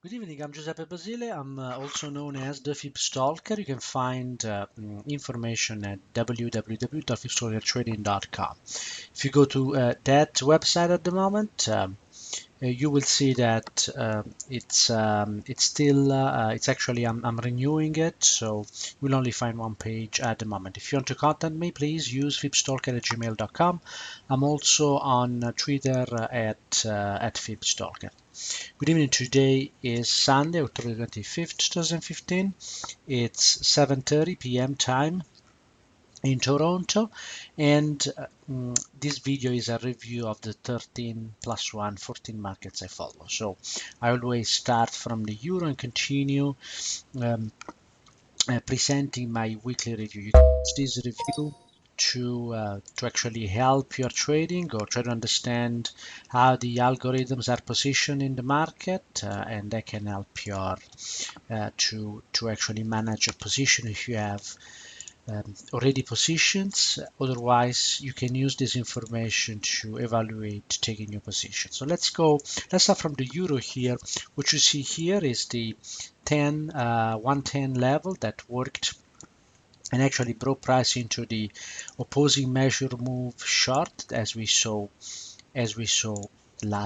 Good evening, I'm Giuseppe Basile. I'm also known as the FIB Stalker. You can find information at www.fibstalkertrading.com. If you go to that website at the moment, you will see that it's still it's actually I'm renewing it, so you'll only find one page at the moment. If you want to contact me, please use fibstalker@gmail.com. I'm also on Twitter at fibstalker. Good evening. Today is Sunday, October 25th, 2015. It's 7:30 p.m. time in Toronto, and this video is a review of the 13 plus 1 14 markets I follow. So I always start from the euro and continue um, presenting my weekly review. You can use this review to actually help your trading or try to understand how the algorithms are positioned in the market, and that can help your to actually manage your position if you have already positions. Otherwise, you can use this information to evaluate taking your position. So let's start from the euro here. What you see here is the 110 level that worked and actually brought price into the opposing measure move short, as we saw in the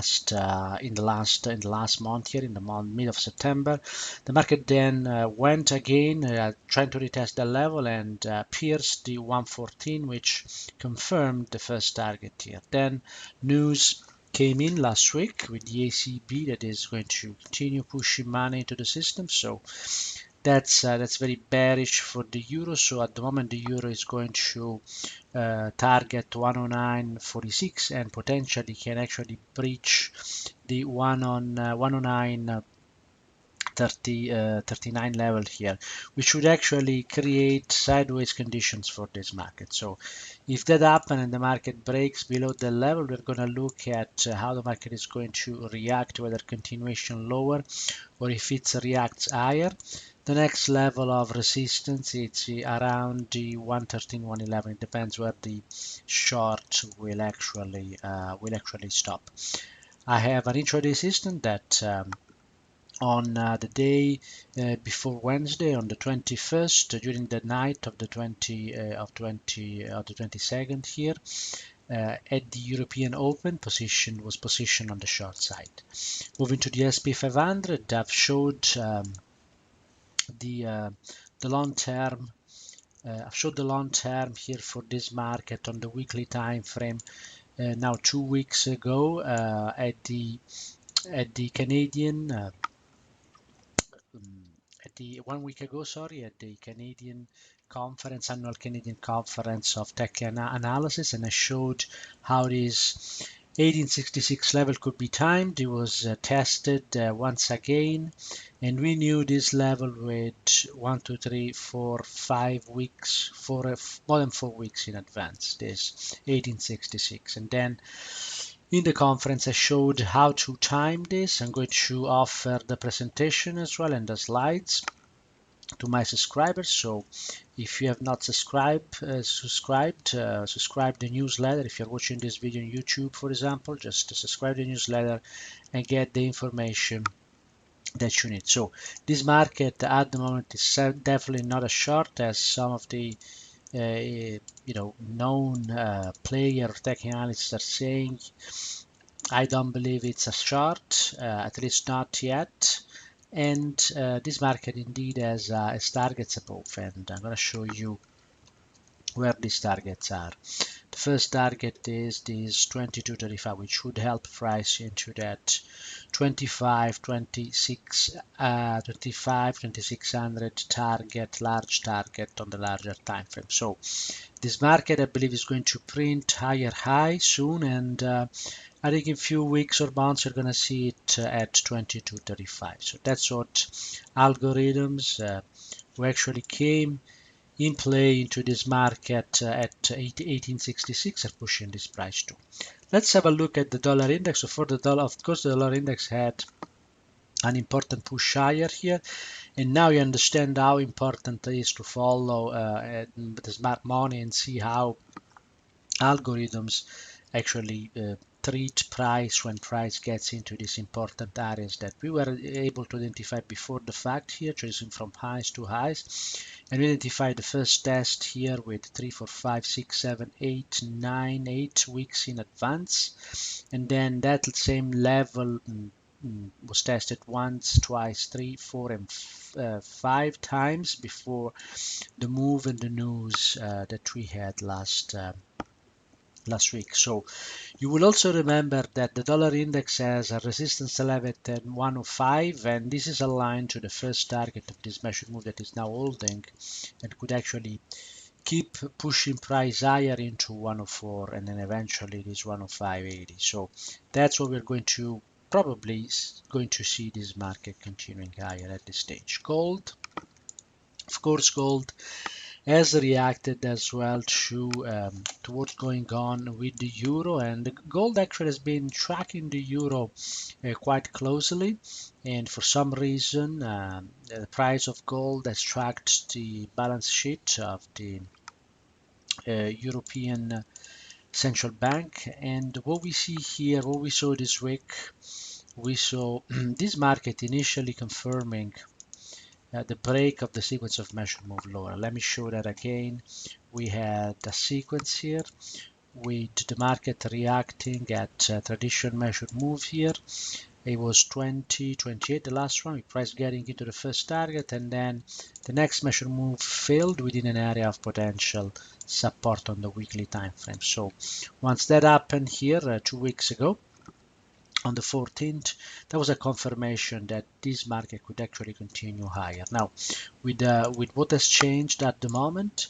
last month here, in the mid of September. The market then went again trying to retest the level and pierced the 114, which confirmed the first target here. Then news came in last week with the ECB that is going to continue pushing money into the system. So that's very bearish for the euro. So at the moment the euro is going to target 109.46 and potentially can actually breach the 109.39 level here, which would actually create sideways conditions for this market. So if that happens and the market breaks below the level, we're going to look at how the market is going to react, whether continuation lower or if it reacts higher. The next level of resistance is around the 113, 111. It depends where the short will actually stop. I have an intraday system that on the day before Wednesday, on the 21st, during the night of the 22nd here, at the European Open, was positioned on the short side. Moving to the S&P500, I've showed the long term. I've showed the long term here for this market on the weekly time frame. Now 2 weeks ago at the Canadian. At the 1 week ago, sorry, at the Canadian conference, annual Canadian conference of tech analysis, and I showed how this 1866 level could be timed. It was tested once again, and we knew this level with 1, 2, 3, 4, 5 weeks, more than 4 weeks in advance, this 1866. And then in the conference I showed how to time this. I'm going to offer the presentation as well and the slides to my subscribers. So if you have not subscribe the newsletter. If you're watching this video on YouTube, for example, just subscribe the newsletter and get the information that you need. So this market at the moment is definitely not a short, as some of the known player tech analysts are saying. I don't believe it's a short, at least not yet. And this market indeed has targets above, and I'm going to show you where these targets are. The first target is this 22.35, which would help price into that 2600 target, large target on the larger time frame. So this market, I believe, is going to print higher high soon, and I think in a few weeks or months you're going to see it at 22.35. So that's what algorithms who actually came in play into this market at 1866 are pushing this price too. Let's have a look at the dollar index. So for the dollar, of course, the dollar index had an important push higher here, and now you understand how important it is to follow the smart money and see how algorithms actually treat price when price gets into these important areas that we were able to identify before the fact here, tracing from highs to highs. And we identified the first test here with 3, 4, 5, 6, 7, 8, 9, 8 weeks in advance. And then that same level was tested once, twice, 3, 4, and 5 times before the move in the news that we had last week. So you will also remember that the dollar index has a resistance level at 105, and this is aligned to the first target of this measured move that is now holding and could actually keep pushing price higher into 104 and then eventually this 105.80. So that's what we're probably going to see this market continuing higher at this stage. Gold, of course, gold has reacted as well to what's going on with the euro, and the gold actually has been tracking the euro quite closely, and for some reason the price of gold has tracked the balance sheet of the European Central Bank. And what we see here, what we saw this week, we saw this market initially confirming the break of the sequence of measure move lower. Let me show that again. We had a sequence here with the market reacting at traditional measured move here. It was 20.28, the last one, with price getting into the first target, and then the next measure move failed within an area of potential support on the weekly time frame. So once that happened here 2 weeks ago, on the 14th, that was a confirmation that this market could actually continue higher. Now, with what has changed at the moment,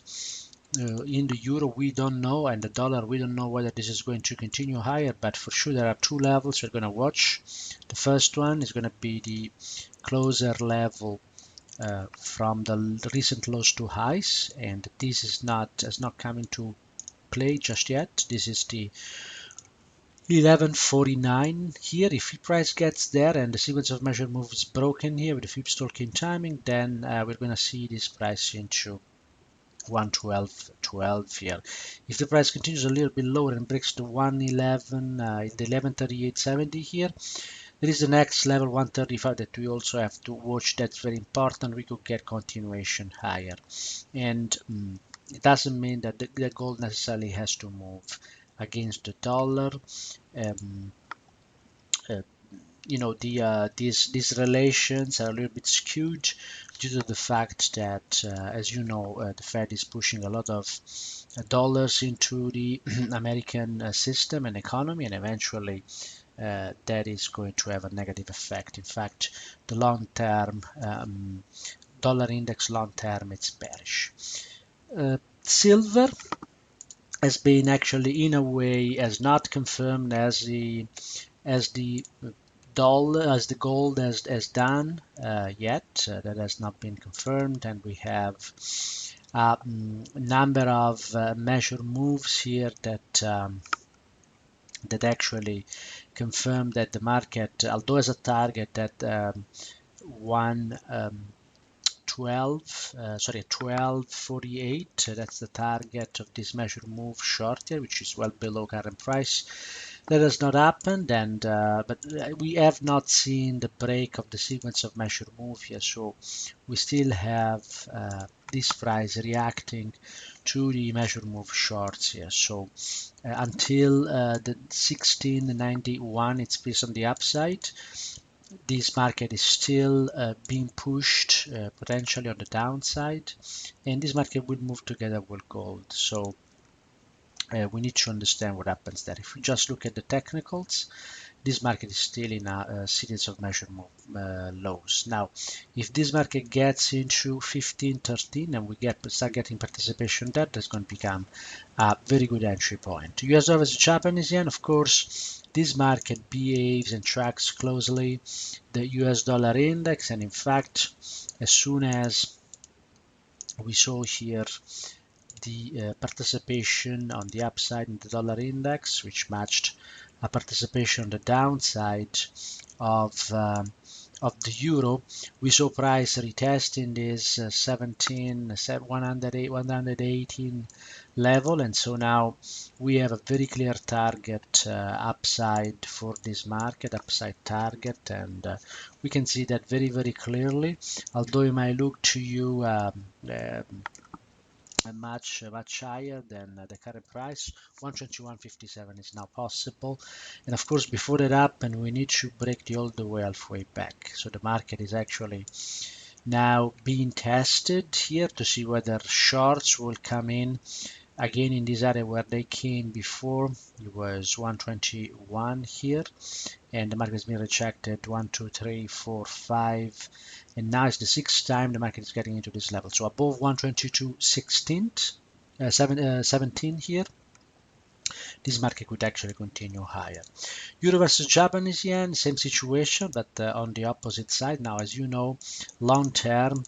in the euro we don't know, and the dollar we don't know whether this is going to continue higher, but for sure there are two levels we're going to watch. The first one is going to be the closer level from the recent lows to highs, and this has not come into play just yet. This is the 1149 here. If price gets there and the sequence of measured move is broken here with the Phillips Tolkien timing, then we're going to see this price into 112.12 here. If the price continues a little bit lower and breaks the 111 in the 1138.70 here, there is the next level 135 that we also have to watch. That's very important. We could get continuation higher, and it doesn't mean that the gold necessarily has to move against the dollar. You know, these relations are a little bit skewed due to the fact that, as you know, the Fed is pushing a lot of dollars into the American system and economy, and eventually that is going to have a negative effect. In fact, the long-term dollar index long-term, it's bearish. Silver has been actually, in a way, as not confirmed as the gold has done yet. That has not been confirmed, and we have a number of measure moves here that actually confirm that the market, although as a target at 1248, that's the target of this measure move short here, which is well below current price. That has not happened, and but we have not seen the break of the sequence of measure move here, so we still have this price reacting to the measure move shorts here. So until the 1691 it's based on the upside, this market is still being pushed potentially on the downside, and this market will move together with gold. So we need to understand what happens there. If we just look at the technicals, this market is still in a series of measure lows. Now, if this market gets into 1513 and we start getting participation there, that's going to become a very good entry point. US dollar versus Japanese yen, of course, this market behaves and tracks closely the US dollar index, and in fact, as soon as we saw here the participation on the upside in the dollar index, which matched a participation on the downside of of the euro, we saw price retesting this 118 level, and so now we have a very clear target upside for this market, upside target, and we can see that very clearly, although it might look to you much higher than the current price. 121.57 is now possible, and of course before that happens we need to break the all the way halfway back. So the market is actually now being tested here to see whether shorts will come in again in this area where they came before. It was 121 here, and the market has been rejected 1, 2, 3, 4, 5, and now it's the sixth time the market is getting into this level. So above 122.16, 17 here, this market could actually continue higher. Euro versus Japanese yen, same situation, but on the opposite side. Now, as you know, long term,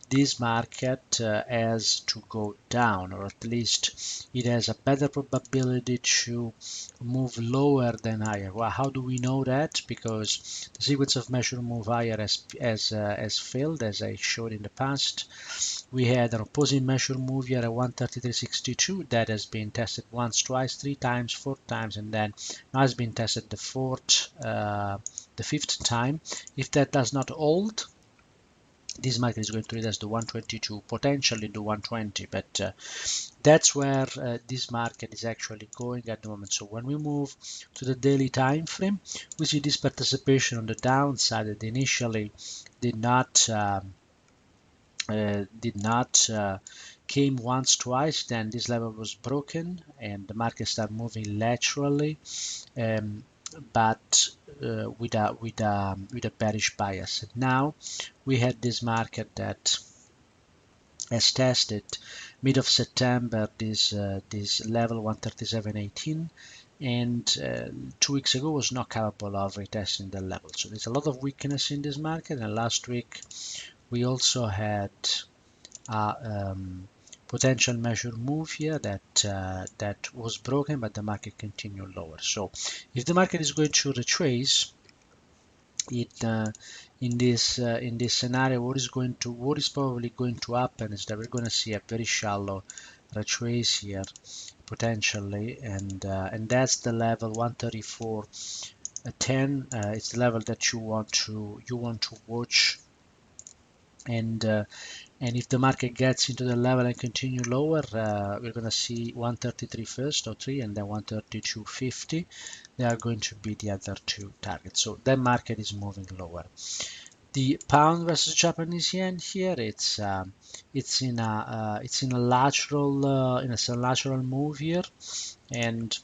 this market has to go down, or at least it has a better probability to move lower than higher. Well, how do we know that? Because the sequence of measure move higher has failed, as I showed in the past. We had an opposing measure move here at 133.62 that has been tested once, twice, 3 times, 4 times, and then now has been tested the fifth time. If that does not hold, this market is going to retest the 122, potentially the 120, but that's where this market is actually going at the moment. So when we move to the daily time frame, we see this participation on the downside that initially did not came once, twice, then this level was broken and the market started moving laterally, but with a bearish bias. And now we had this market that has tested mid of September this level 137.18, and 2 weeks ago was not capable of retesting the level. So there's a lot of weakness in this market, and last week we also had a potential measure move here that was broken, but the market continued lower. So if the market is going to retrace it in this scenario, what is probably going to happen is that we're going to see a very shallow retrace here potentially, and that's the level 134.10. It's the level that you want to watch, and if the market gets into the level and continue lower, we're going to see 133 first or 3, and then 132.50. They are going to be the other two targets. So that market is moving lower. The pound versus Japanese yen here, it's in a lateral move here, and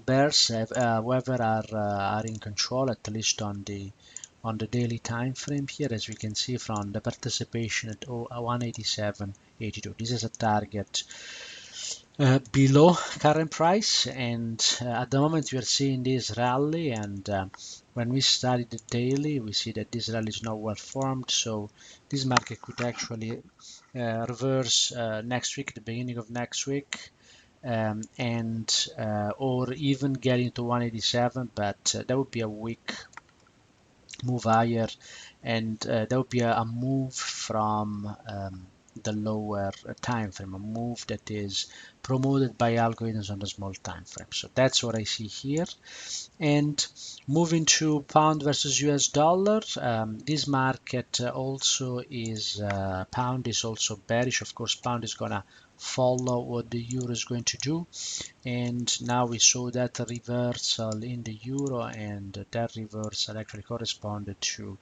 bears however are in control, at least on the daily time frame here, as we can see from the participation at 187.82. This is a target below current price, and at the moment we are seeing this rally, and when we study the daily, we see that this rally is not well formed, so this market could actually reverse next week, the beginning of next week, and or even get into 187, but that would be a weak move higher, and that would be a move from the lower time frame, a move that is promoted by algorithms on the small time frame. So that's what I see here. And moving to pound versus US dollar, this market also is pound is also bearish. Of course, pound is gonna follow what the euro is going to do, and now we saw that reversal in the euro, and that reversal actually corresponded to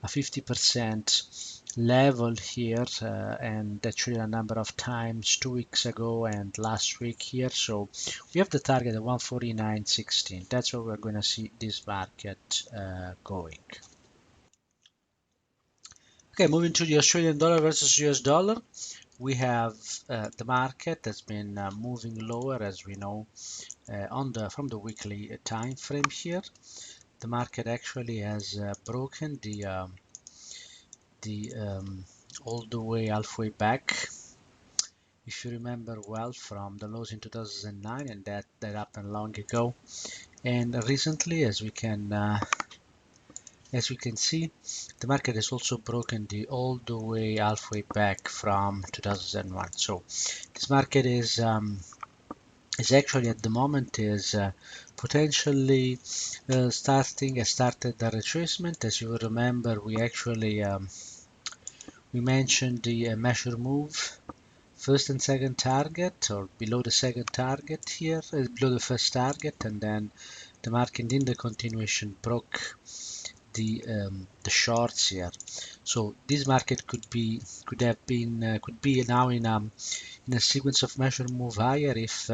a 50% level here, and that showed a number of times 2 weeks ago and last week here. So we have the target at 149.16. That's where we're going to see this market going. Okay, moving to the Australian dollar versus US dollar, we have the market has been moving lower, as we know, from the weekly time frame here. The market actually has broken the all the way halfway back, if you remember well, from the lows in 2009, and that happened long ago. And recently, as we can As you can see, the market has also broken all the way halfway back from 2001. So this market is actually at the moment is potentially started the retracement. As you will remember, we actually we mentioned the measure move first and second target, or below the second target here, below the first target, and then the market in the continuation broke the shorts here. So this market could be could be now in a sequence of measure move higher if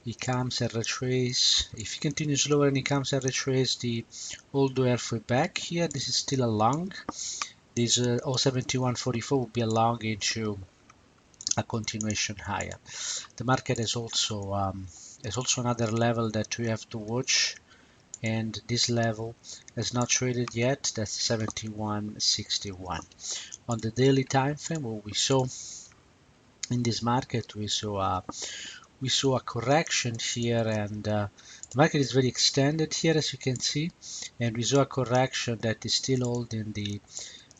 he comes and retrace. If he continues lower and he comes and retrace the all the way back here, this is still a long. This 07144 will be a long into a continuation higher. The market is also another level that we have to watch, and this level has not traded yet. That's 7161. On the daily time frame, what we saw in this market, we saw a correction here, and the market is very extended here, as you can see, and we saw a correction that is still holding the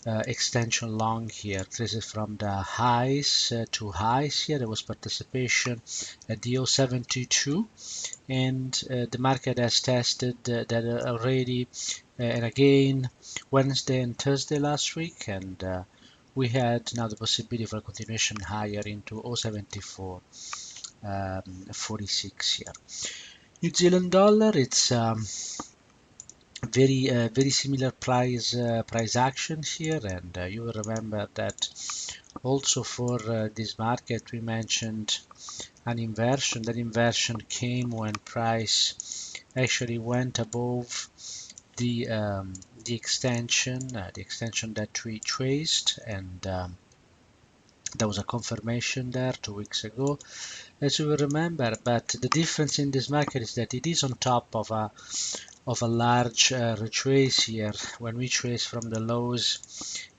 extension long here. This is from the highs to highs here. There was participation at the 072, and the market has tested that already and again Wednesday and Thursday last week, and we had now the possibility for a continuation higher into 074 46 here. New Zealand dollar, it's very similar price action here, and you will remember that also for this market we mentioned an inversion. That inversion came when price actually went above the extension that we traced, and there was a confirmation there 2 weeks ago, as you will remember. But the difference in this market is that it is on top of a large retrace here. When we trace from the lows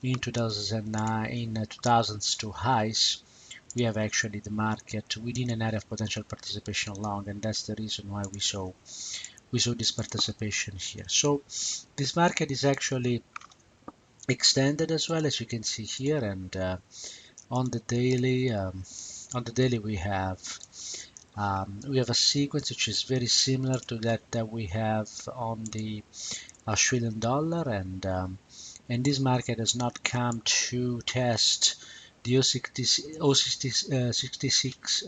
in 2009 in 2000s to highs, we have actually the market within an area of potential participation long, and that's the reason why we saw this participation here. So this market is actually extended as well, as you can see here, and on the daily we have a sequence which is very similar to that we have on the Australian dollar, and this market has not come to test the 066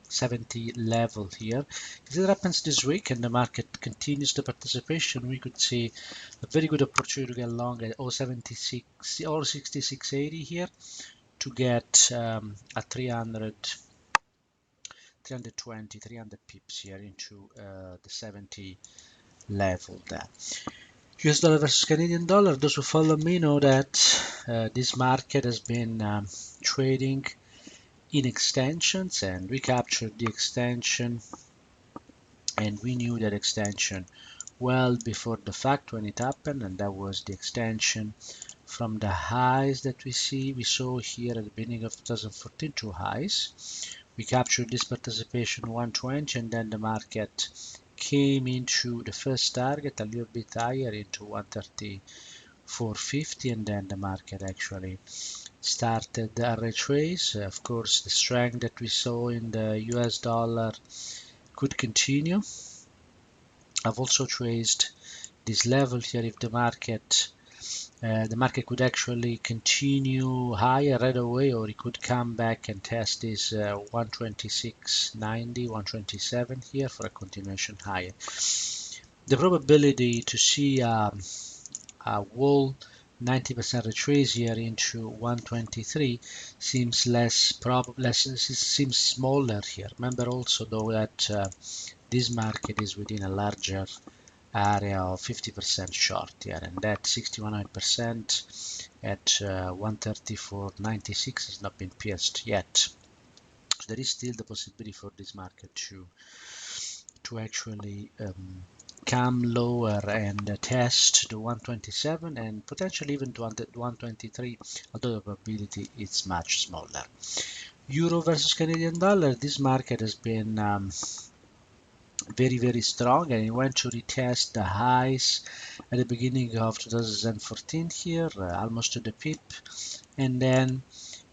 70 level here. If it happens this week and the market continues the participation, we could see a very good opportunity to get long at 076 or 6680 here to get a 320, 300 pips here into the 70 level there. US dollar versus Canadian dollar. Those who follow me know that this market has been trading in extensions, and we captured the extension, and we knew that extension well before the fact when it happened, and that was the extension from the highs that we saw here at the beginning of 2014 to highs. We captured this participation 120, and then the market came into the first target a little bit higher into 134.50, and then the market actually started a retrace. Of course, the strength that we saw in the US dollar could continue. I've also traced this level here. If the market could actually continue higher right away, or it could come back and test this 126.90, 127 here for a continuation higher. The probability to see a wall 90% retrace here into 123 seems seems smaller here. Remember also though that this market is within a larger area of 50% short here, and that 61% at 134.96 has not been pierced yet. So there is still the possibility for this market to actually come lower and test the 127 and potentially even to 123, although the probability is much smaller. Euro versus Canadian dollar. This market has been very, very strong, and it went to retest the highs at the beginning of 2014 here, almost to the pip, and then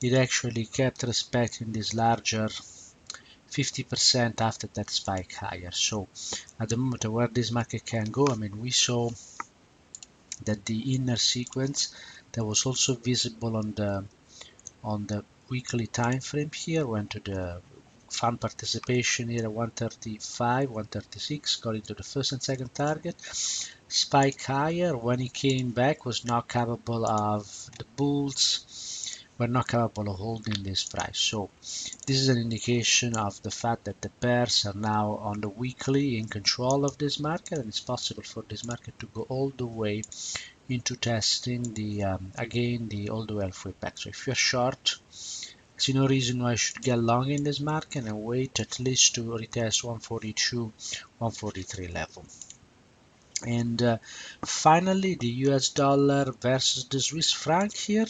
it actually kept respecting this larger 50% after that spike higher. So at the moment where this market can go, I mean, we saw that the inner sequence that was also visible on the weekly time frame here went to the fund participation here at 135, 136, got into the first and second target, spike higher. When it came back, was not capable of, the bulls were not capable of holding this price. So this is an indication of the fact that the bears are now on the weekly in control of this market, and it's possible for this market to go all the way into testing the again the all the way halfway back. So if you're short, I see no reason why you should get long in this market and wait at least to retest 142, 143 level. And finally, the US dollar versus the Swiss franc here.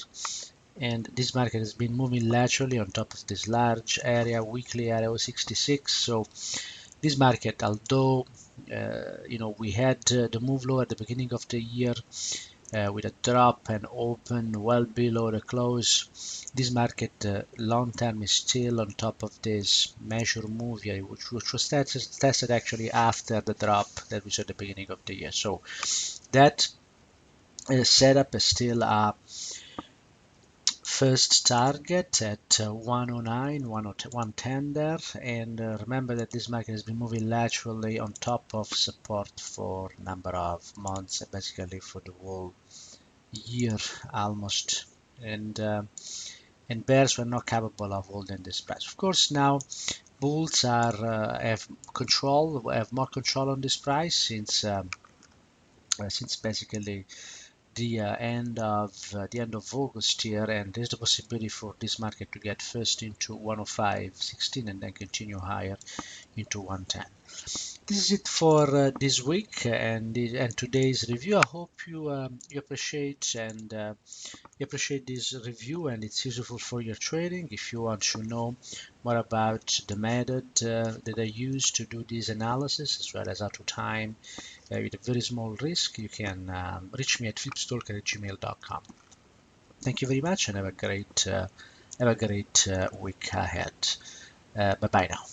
And this market has been moving laterally on top of this large area, weekly area of 66. So this market, although we had the move low at the beginning of the year with a drop and open well below the close, this market long term is still on top of this measure move here, which was tested actually after the drop that we saw at the beginning of the year. So that setup is still a first target at 109, 110 there, and remember that this market has been moving laterally on top of support for a number of months, basically for the whole year almost, and bears were not capable of holding this price. Of course, now bulls are have more control on this price since basically the end of August here, and there's the possibility for this market to get first into 105.16 and then continue higher into 110. This is it for this week and today's review. I hope you appreciate this review and it's useful for your trading. If you want to know more about the method that I use to do this analysis, as well as how to time with a very small risk, you can reach me at philipstalker@gmail.com. Thank you very much and have a great week ahead. Bye bye now.